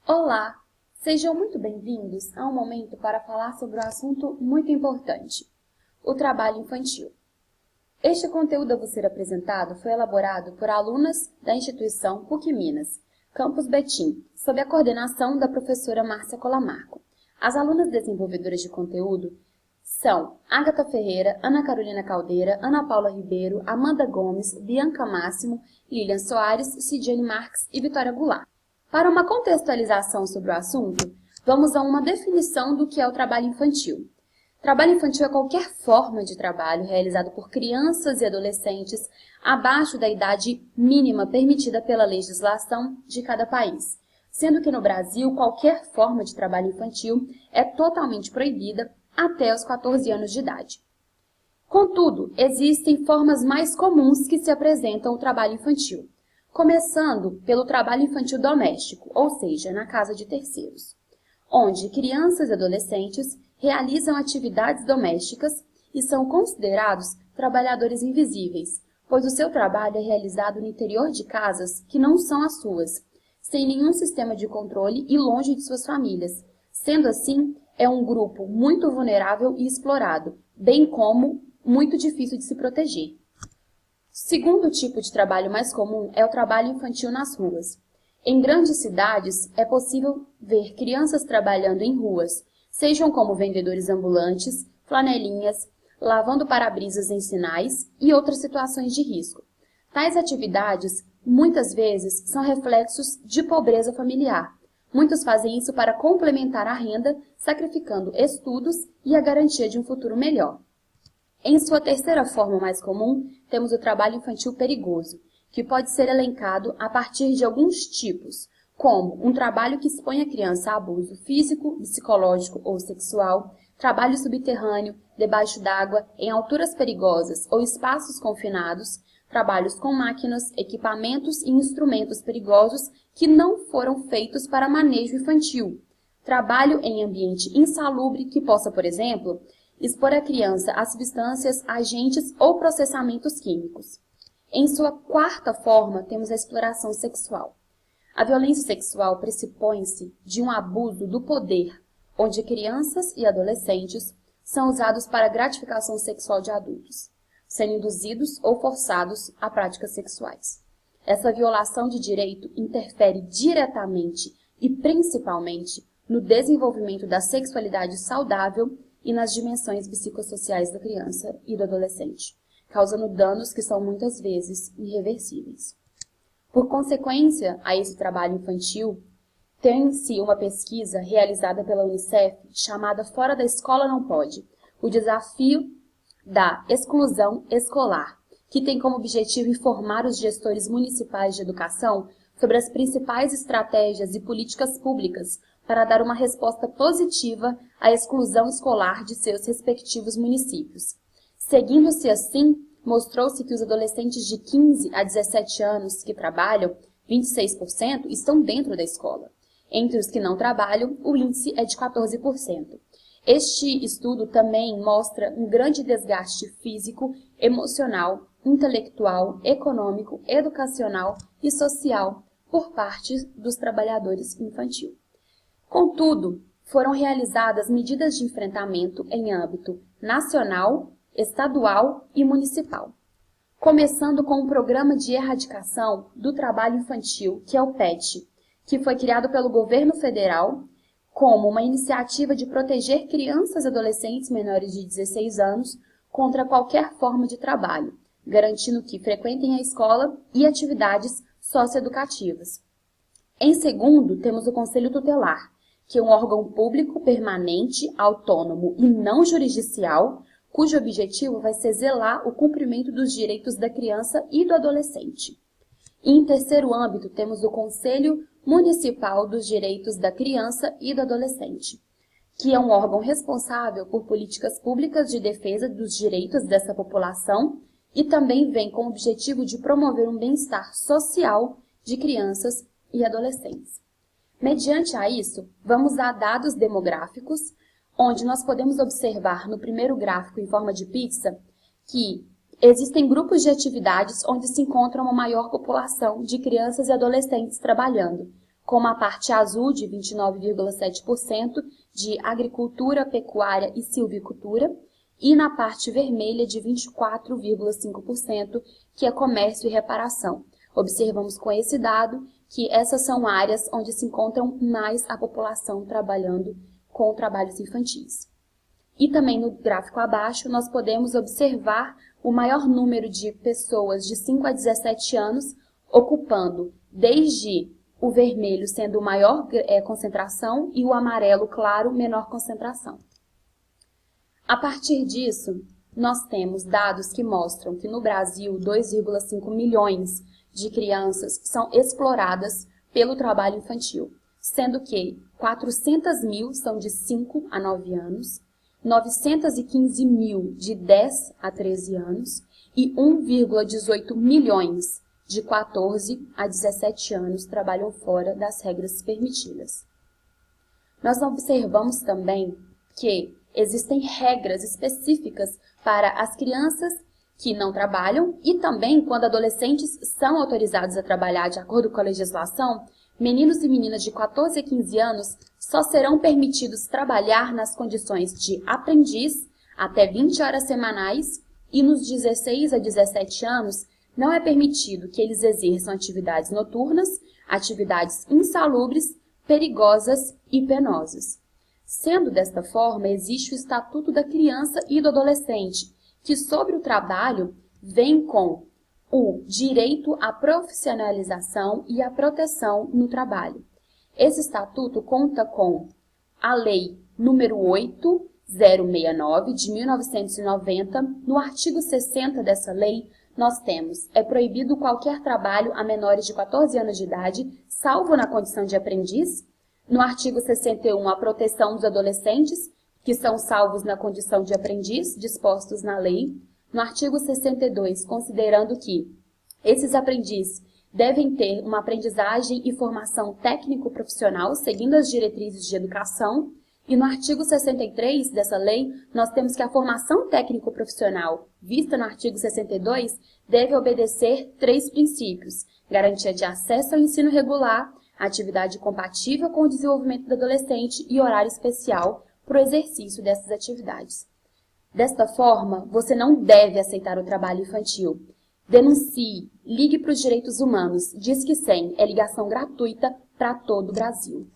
Olá! Sejam muito bem-vindos a um momento para falar sobre um assunto muito importante, o trabalho infantil. Este conteúdo a ser apresentado foi elaborado por alunas da instituição PUC Minas, Campus Betim, sob a coordenação da professora Márcia Colamarco. As alunas desenvolvedoras de conteúdo são Ágata Ferreira, Ana Carolina Caldeira, Ana Paula Ribeiro, Amanda Gomes, Bianca Máximo, Lilian Soares, Cidiane Marques e Vitória Goulart. Para uma contextualização sobre o assunto, vamos a uma definição do que é o trabalho infantil. Trabalho infantil é qualquer forma de trabalho realizado por crianças e adolescentes abaixo da idade mínima permitida pela legislação de cada país, sendo que no Brasil qualquer forma de trabalho infantil é totalmente proibida até os 14 anos de idade. Contudo, existem formas mais comuns que se apresentam ao trabalho infantil, começando pelo trabalho infantil doméstico, ou seja, na casa de terceiros, onde crianças e adolescentes realizam atividades domésticas e são considerados trabalhadores invisíveis, pois o seu trabalho é realizado no interior de casas que não são as suas, sem nenhum sistema de controle e longe de suas famílias. Sendo assim, é um grupo muito vulnerável e explorado, bem como muito difícil de se proteger. Segundo tipo de trabalho mais comum é o trabalho infantil nas ruas. Em grandes cidades, é possível ver crianças trabalhando em ruas, sejam como vendedores ambulantes, flanelinhas, lavando para-brisas em sinais e outras situações de risco. Tais atividades, muitas vezes, são reflexos de pobreza familiar. Muitos fazem isso para complementar a renda, sacrificando estudos e a garantia de um futuro melhor. Em sua terceira forma mais comum, temos o trabalho infantil perigoso, que pode ser elencado a partir de alguns tipos, como um trabalho que expõe a criança a abuso físico, psicológico ou sexual, trabalho subterrâneo, debaixo d'água, em alturas perigosas ou espaços confinados, trabalhos com máquinas, equipamentos e instrumentos perigosos que não foram feitos para manejo infantil, trabalho em ambiente insalubre que possa, por exemplo, expor a criança a substâncias, agentes ou processamentos químicos. Em sua quarta forma, temos a exploração sexual. A violência sexual pressupõe-se de um abuso do poder, onde crianças e adolescentes são usados para a gratificação sexual de adultos, sendo induzidos ou forçados a práticas sexuais. Essa violação de direito interfere diretamente e principalmente no desenvolvimento da sexualidade saudável e nas dimensões psicossociais da criança e do adolescente, causando danos que são muitas vezes irreversíveis. Por consequência a esse trabalho infantil, tem-se uma pesquisa realizada pela Unicef chamada Fora da Escola Não Pode, o desafio da exclusão escolar, que tem como objetivo informar os gestores municipais de educação sobre as principais estratégias e políticas públicas para dar uma resposta positiva à exclusão escolar de seus respectivos municípios. Seguindo-se assim, mostrou-se que os adolescentes de 15 a 17 anos que trabalham, 26%, estão dentro da escola. Entre os que não trabalham, o índice é de 14%. Este estudo também mostra um grande desgaste físico, emocional, intelectual, econômico, educacional e social por parte dos trabalhadores infantis. Contudo, foram realizadas medidas de enfrentamento em âmbito nacional, estadual e municipal, começando com o Programa de Erradicação do Trabalho Infantil, que é o PET, que foi criado pelo governo federal como uma iniciativa de proteger crianças e adolescentes menores de 16 anos contra qualquer forma de trabalho, garantindo que frequentem a escola e atividades socioeducativas. Em segundo, temos o Conselho Tutelar, que é um órgão público permanente, autônomo e não jurisdicial, cujo objetivo vai ser zelar o cumprimento dos direitos da criança e do adolescente. E em terceiro âmbito, temos o Conselho Municipal dos Direitos da Criança e do Adolescente, que é um órgão responsável por políticas públicas de defesa dos direitos dessa população e também vem com o objetivo de promover um bem-estar social de crianças e adolescentes. Mediante a isso, vamos a dados demográficos, onde nós podemos observar no primeiro gráfico em forma de pizza que existem grupos de atividades onde se encontra uma maior população de crianças e adolescentes trabalhando, como a parte azul de 29,7% de agricultura, pecuária e silvicultura, e na parte vermelha de 24,5%, que é comércio e reparação. Observamos com esse dado que essas são áreas onde se encontram mais a população trabalhando com trabalhos infantis. E também no gráfico abaixo, nós podemos observar o maior número de pessoas de 5 a 17 anos ocupando, desde o vermelho sendo maior concentração e o amarelo claro menor concentração. A partir disso, nós temos dados que mostram que no Brasil 2,5 milhões de crianças são exploradas pelo trabalho infantil, sendo que 400 mil são de 5 a 9 anos, 915 mil de 10 a 13 anos e 1,18 milhões de 14 a 17 anos trabalham fora das regras permitidas. Nós observamos também que existem regras específicas para as crianças que não trabalham e também quando adolescentes são autorizados a trabalhar de acordo com a legislação, meninos e meninas de 14 a 15 anos só serão permitidos trabalhar nas condições de aprendiz até 20 horas semanais e nos 16 a 17 anos não é permitido que eles exerçam atividades noturnas, atividades insalubres, perigosas e penosas. Sendo desta forma, existe o Estatuto da Criança e do Adolescente, que sobre o trabalho vem com o direito à profissionalização e à proteção no trabalho. Esse estatuto conta com a Lei número 8069 de 1990. No artigo 60 dessa lei, nós temos: é proibido qualquer trabalho a menores de 14 anos de idade, salvo na condição de aprendiz. No artigo 61, a proteção dos adolescentes, que são salvos na condição de aprendiz, dispostos na lei. No artigo 62, considerando que esses aprendizes devem ter uma aprendizagem e formação técnico-profissional, seguindo as diretrizes de educação. E no artigo 63 dessa lei, nós temos que a formação técnico-profissional, vista no artigo 62, deve obedecer 3 princípios: garantia de acesso ao ensino regular, atividade compatível com o desenvolvimento do adolescente e horário especial para o exercício dessas atividades. Desta forma, você não deve aceitar o trabalho infantil. Denuncie, ligue para os direitos humanos, Disque 100, é ligação gratuita para todo o Brasil.